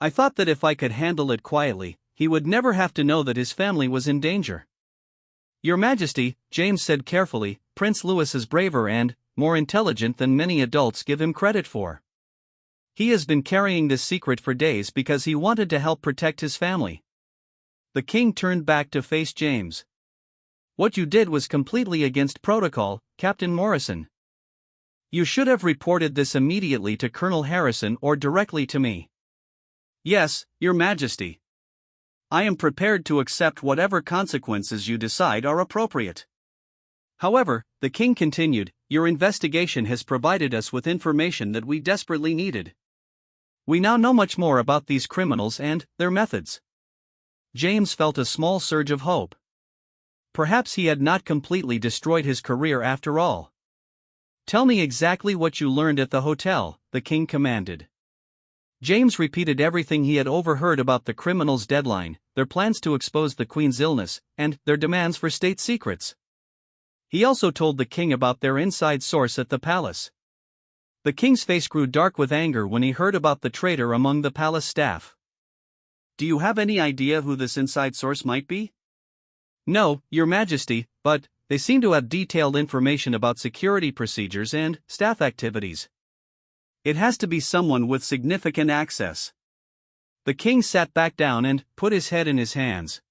I thought that if I could handle it quietly, he would never have to know that his family was in danger." "Your Majesty," James said carefully, "Prince Louis is braver and more intelligent than many adults give him credit for. He has been carrying this secret for days because he wanted to help protect his family." The king turned back to face James. "What you did was completely against protocol, Captain Morrison. You should have reported this immediately to Colonel Harrison or directly to me." "Yes, your Majesty. I am prepared to accept whatever consequences you decide are appropriate. However," the king continued, "your investigation has provided us with information that we desperately needed. We now know much more about these criminals and their methods." James felt a small surge of hope. Perhaps he had not completely destroyed his career after all. "Tell me exactly what you learned at the hotel," the king commanded. James repeated everything he had overheard about the criminals' deadline, their plans to expose the Queen's illness, and their demands for state secrets. He also told the king about their inside source at the palace. The king's face grew dark with anger when he heard about the traitor among the palace staff. "Do you have any idea who this inside source might be?" "No, your Majesty, but they seem to have detailed information about security procedures and staff activities. It has to be someone with significant access." The king sat back down and put his head in his hands.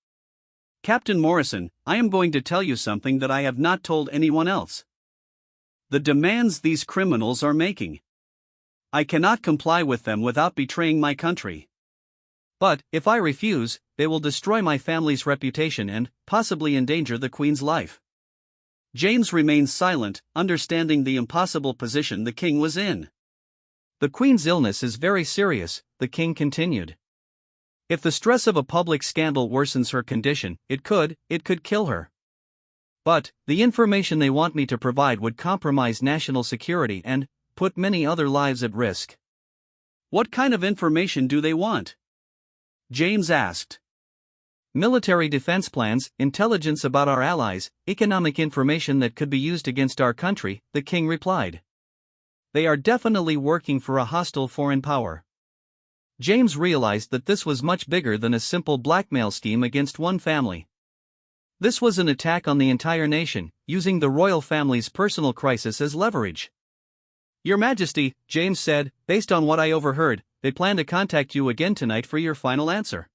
"Captain Morrison, I am going to tell you something that I have not told anyone else. The demands these criminals are making. I cannot comply with them without betraying my country. But if I refuse, they will destroy my family's reputation and possibly endanger the Queen's life." James remained silent, understanding the impossible position the king was in. "The Queen's illness is very serious," the king continued. "If the stress of a public scandal worsens her condition, it could kill her. But the information they want me to provide would compromise national security and put many other lives at risk." "What kind of information do they want?" James asked. "Military defense plans, intelligence about our allies, economic information that could be used against our country," the king replied. "They are definitely working for a hostile foreign power." James realized that this was much bigger than a simple blackmail scheme against one family. This was an attack on the entire nation, using the royal family's personal crisis as leverage. Your Majesty, James said, based on what I overheard, they plan to contact you again tonight for your final answer.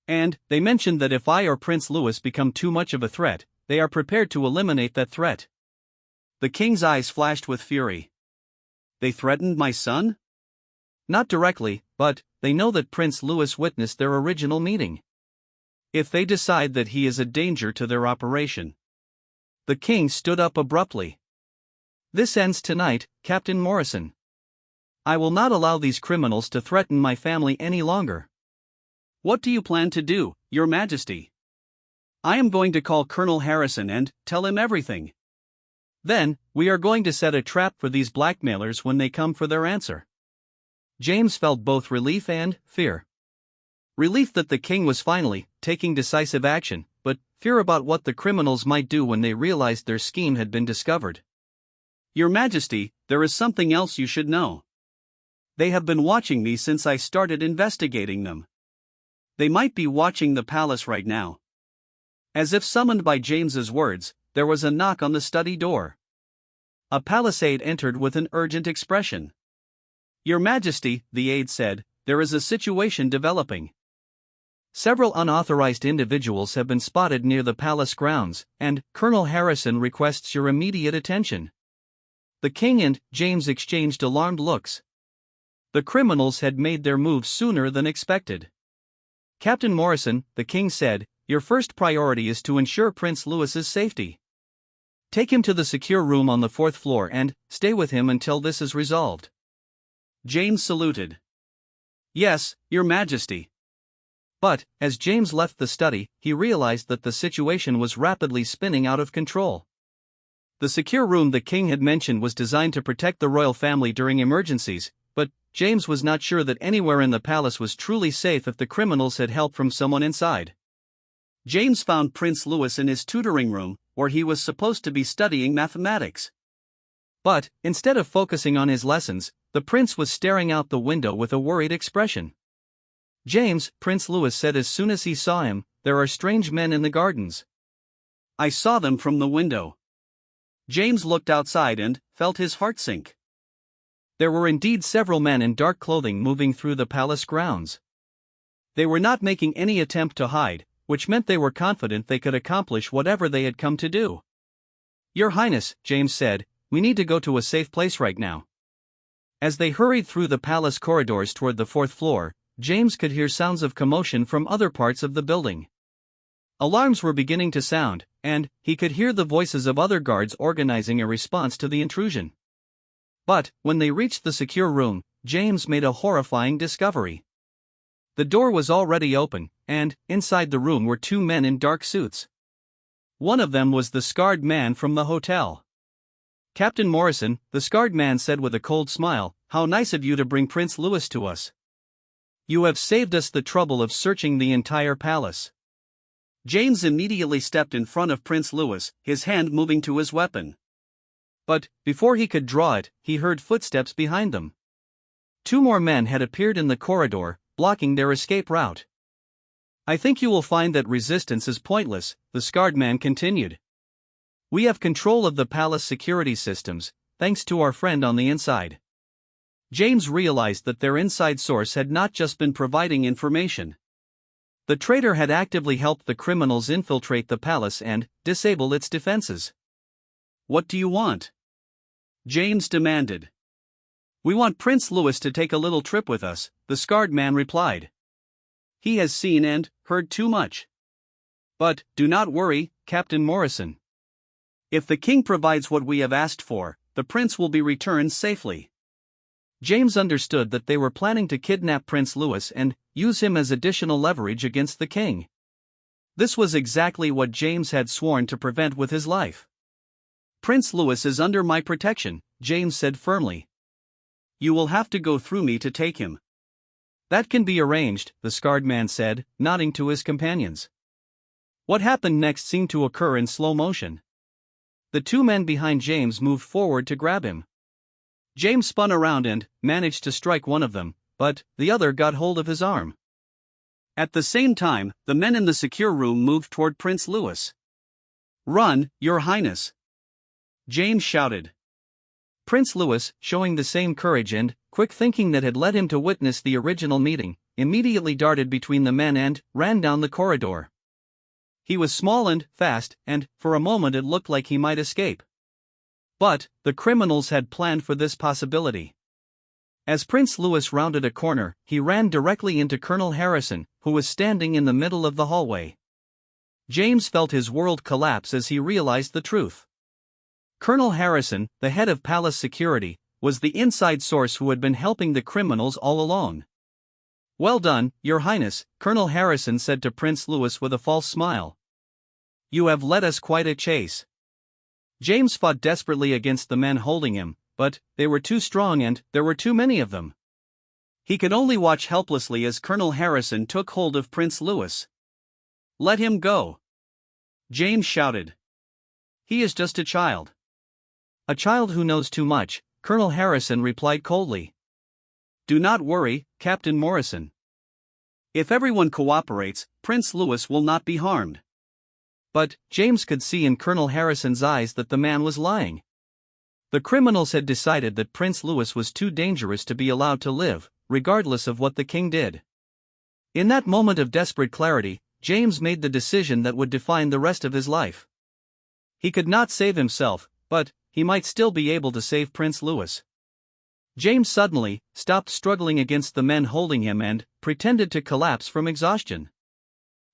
And they mentioned that if I or Prince Louis become too much of a threat, they are prepared to eliminate that threat. The king's eyes flashed with fury. They threatened my son? Not directly, but they know that Prince Louis witnessed their original meeting. If they decide that he is a danger to their operation. The king stood up abruptly. This ends tonight, Captain Morrison. I will not allow these criminals to threaten my family any longer. What do you plan to do, Your Majesty? I am going to call Colonel Harrison and tell him everything. Then, we are going to set a trap for these blackmailers when they come for their answer. James felt both relief and fear. Relief that the king was finally taking decisive action, but fear about what the criminals might do when they realized their scheme had been discovered. Your Majesty, there is something else you should know. They have been watching me since I started investigating them. They might be watching the palace right now. As if summoned by James's words, there was a knock on the study door. A palace aide entered with an urgent expression. Your Majesty, the aide said, there is a situation developing. Several unauthorized individuals have been spotted near the palace grounds, and Colonel Harrison requests your immediate attention. The king and James exchanged alarmed looks. The criminals had made their move sooner than expected. Captain Morrison, the king said, your first priority is to ensure Prince Louis's safety. Take him to the secure room on the 4th floor and stay with him until this is resolved. James saluted. Yes, Your Majesty. But, as James left the study, he realized that the situation was rapidly spinning out of control. The secure room the king had mentioned was designed to protect the royal family during emergencies, but James was not sure that anywhere in the palace was truly safe if the criminals had help from someone inside. James found Prince Louis in his tutoring room, where he was supposed to be studying mathematics. But, instead of focusing on his lessons, the prince was staring out the window with a worried expression. James, Prince Louis said as soon as he saw him, there are strange men in the gardens. I saw them from the window. James looked outside and felt his heart sink. There were indeed several men in dark clothing moving through the palace grounds. They were not making any attempt to hide, which meant they were confident they could accomplish whatever they had come to do. Your Highness, James said, we need to go to a safe place right now. As they hurried through the palace corridors toward the 4th floor, James could hear sounds of commotion from other parts of the building. Alarms were beginning to sound, and he could hear the voices of other guards organizing a response to the intrusion. But, when they reached the secure room, James made a horrifying discovery. The door was already open, and inside the room were 2 men in dark suits. One of them was the scarred man from the hotel. Captain Morrison, the scarred man said with a cold smile, how nice of you to bring Prince Louis to us. You have saved us the trouble of searching the entire palace. James immediately stepped in front of Prince Louis, his hand moving to his weapon. But, before he could draw it, he heard footsteps behind them. 2 more men had appeared in the corridor, blocking their escape route. I think you will find that resistance is pointless, the scarred man continued. We have control of the palace security systems, thanks to our friend on the inside. James realized that their inside source had not just been providing information. The traitor had actively helped the criminals infiltrate the palace and disable its defenses. What do you want? James demanded. We want Prince Louis to take a little trip with us, the scarred man replied. He has seen and heard too much. But, do not worry, Captain Morrison. If the king provides what we have asked for, the prince will be returned safely. James understood that they were planning to kidnap Prince Louis and use him as additional leverage against the king. This was exactly what James had sworn to prevent with his life. Prince Louis is under my protection, James said firmly. You will have to go through me to take him. That can be arranged, the scarred man said, nodding to his companions. What happened next seemed to occur in slow motion. The 2 men behind James moved forward to grab him. James spun around and managed to strike one of them, but the other got hold of his arm. At the same time, the men in the secure room moved toward Prince Louis. Run, Your Highness! James shouted. Prince Louis, showing the same courage and quick thinking that had led him to witness the original meeting, immediately darted between the men and ran down the corridor. He was small and fast, and for a moment it looked like he might escape. But the criminals had planned for this possibility. As Prince Louis rounded a corner, he ran directly into Colonel Harrison, who was standing in the middle of the hallway. James felt his world collapse as he realized the truth. Colonel Harrison, the head of palace security, was the inside source who had been helping the criminals all along. "Well done, Your Highness," Colonel Harrison said to Prince Louis with a false smile. "You have led us quite a chase." James fought desperately against the men holding him, but they were too strong and there were too many of them. He could only watch helplessly as Colonel Harrison took hold of Prince Louis. "Let him go!" James shouted. "He is just a child." "A child who knows too much," Colonel Harrison replied coldly. "Do not worry, Captain Morrison. If everyone cooperates, Prince Louis will not be harmed." But James could see in Colonel Harrison's eyes that the man was lying. The criminals had decided that Prince Louis was too dangerous to be allowed to live, regardless of what the king did. In that moment of desperate clarity, James made the decision that would define the rest of his life. He could not save himself, but he might still be able to save Prince Louis. James suddenly stopped struggling against the men holding him and pretended to collapse from exhaustion.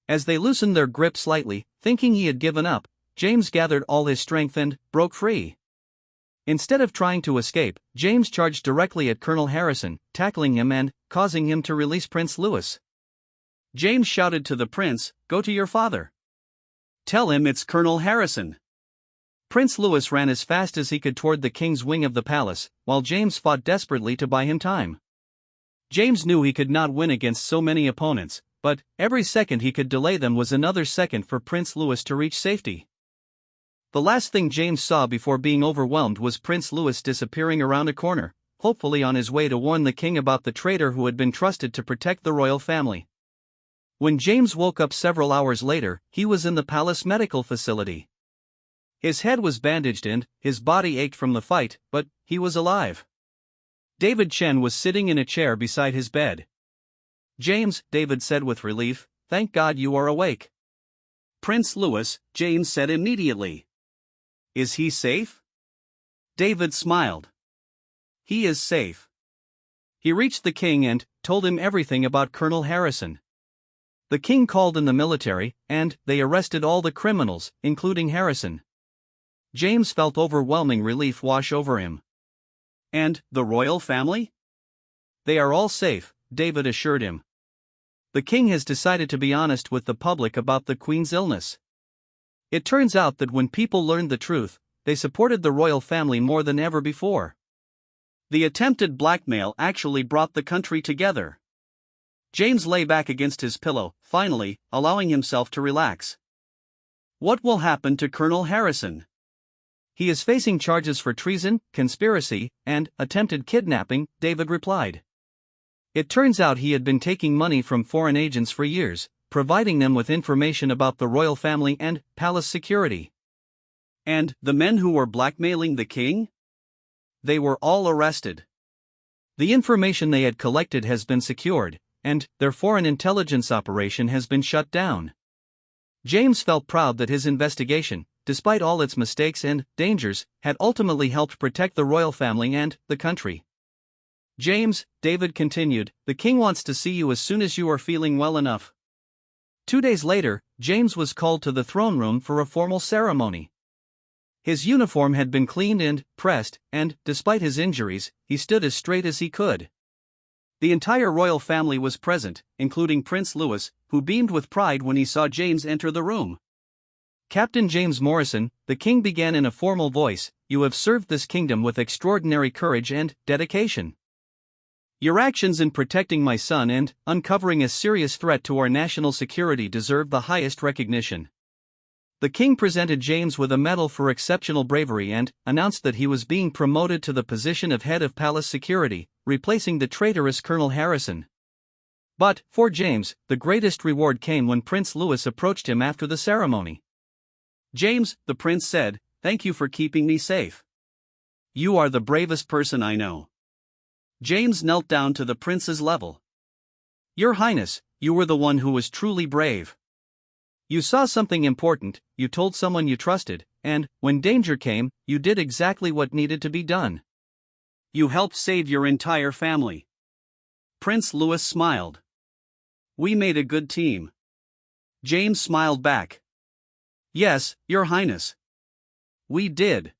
As they loosened their grip slightly, thinking he had given up, James gathered all his strength and broke free. Instead of trying to escape, James charged directly at Colonel Harrison, tackling him and causing him to release Prince Louis. James shouted to the prince, "Go to your father. Tell him it's Colonel Harrison." Prince Louis ran as fast as he could toward the king's wing of the palace, while James fought desperately to buy him time. James knew he could not win against so many opponents, but every second he could delay them was another second for Prince Louis to reach safety. The last thing James saw before being overwhelmed was Prince Louis disappearing around a corner, hopefully on his way to warn the king about the traitor who had been trusted to protect the royal family. When James woke up several hours later, he was in the palace medical facility. His head was bandaged and his body ached from the fight, but he was alive. David Chen was sitting in a chair beside his bed. "James," David said with relief, "thank God you are awake." "Prince Louis," James said immediately. "Is he safe?" David smiled. "He is safe." He reached the king and told him everything about Colonel Harrison. The king called in the military, and they arrested all the criminals, including Harrison. James felt overwhelming relief wash over him. "And the royal family?" "They are all safe," David assured him. "The king has decided to be honest with the public about the queen's illness." It turns out that when people learned the truth, they supported the royal family more than ever before. The attempted blackmail actually brought the country together. James lay back against his pillow, finally, allowing himself to relax. What will happen to Colonel Harrison? He is facing charges for treason, conspiracy, and attempted kidnapping, David replied. It turns out he had been taking money from foreign agents for years, providing them with information about the royal family and palace security. And the men who were blackmailing the king? They were all arrested. The information they had collected has been secured, and their foreign intelligence operation has been shut down. James felt proud that his investigation, despite all its mistakes and dangers, had ultimately helped protect the royal family and the country. "James," David continued, "the king wants to see you as soon as you are feeling well enough." 2 days later, James was called to the throne room for a formal ceremony. His uniform had been cleaned and pressed, and, despite his injuries, he stood as straight as he could. The entire royal family was present, including Prince Louis, who beamed with pride when he saw James enter the room. "Captain James Morrison," the king began in a formal voice, "you have served this kingdom with extraordinary courage and dedication. Your actions in protecting my son and uncovering a serious threat to our national security deserve the highest recognition." The king presented James with a medal for exceptional bravery and announced that he was being promoted to the position of head of palace security, replacing the traitorous Colonel Harrison. But, for James, the greatest reward came when Prince Louis approached him after the ceremony. "James," the prince said, "thank you for keeping me safe. You are the bravest person I know. James knelt down to the prince's level. Your Highness, you were the one who was truly brave. You saw something important, you told someone you trusted, and, when danger came, you did exactly what needed to be done. You helped save your entire family. Prince Louis smiled. We made a good team. James smiled back. Yes, Your Highness. We did.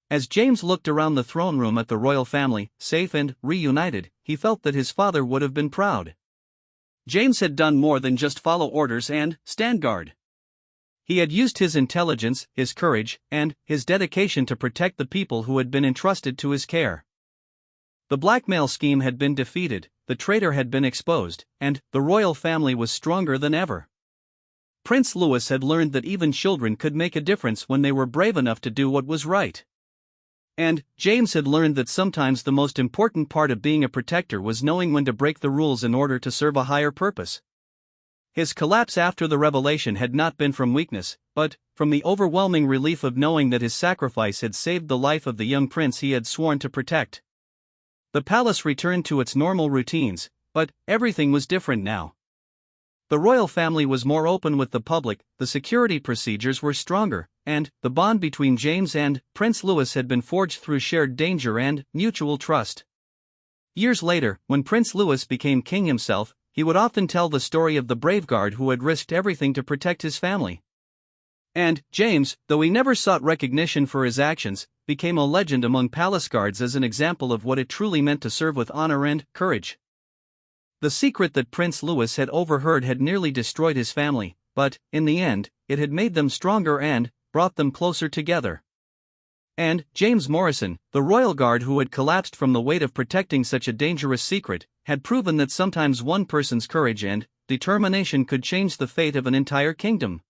As James looked around the throne room at the royal family, safe and reunited, he felt that his father would have been proud. James had done more than just follow orders and stand guard. He had used his intelligence, his courage, and his dedication to protect the people who had been entrusted to his care. The blackmail scheme had been defeated, the traitor had been exposed, and the royal family was stronger than ever. Prince Louis had learned that even children could make a difference when they were brave enough to do what was right. And James had learned that sometimes the most important part of being a protector was knowing when to break the rules in order to serve a higher purpose. His collapse after the revelation had not been from weakness, but from the overwhelming relief of knowing that his sacrifice had saved the life of the young prince he had sworn to protect. The palace returned to its normal routines, but everything was different now. The royal family was more open with the public, the security procedures were stronger, and the bond between James and Prince Louis had been forged through shared danger and mutual trust. Years later, when Prince Louis became king himself, he would often tell the story of the brave guard who had risked everything to protect his family. And James, though he never sought recognition for his actions, became a legend among palace guards as an example of what it truly meant to serve with honor and courage. The secret that Prince Louis had overheard had nearly destroyed his family, but, in the end, it had made them stronger and brought them closer together. And James Morrison, the royal guard who had collapsed from the weight of protecting such a dangerous secret, had proven that sometimes one person's courage and determination could change the fate of an entire kingdom.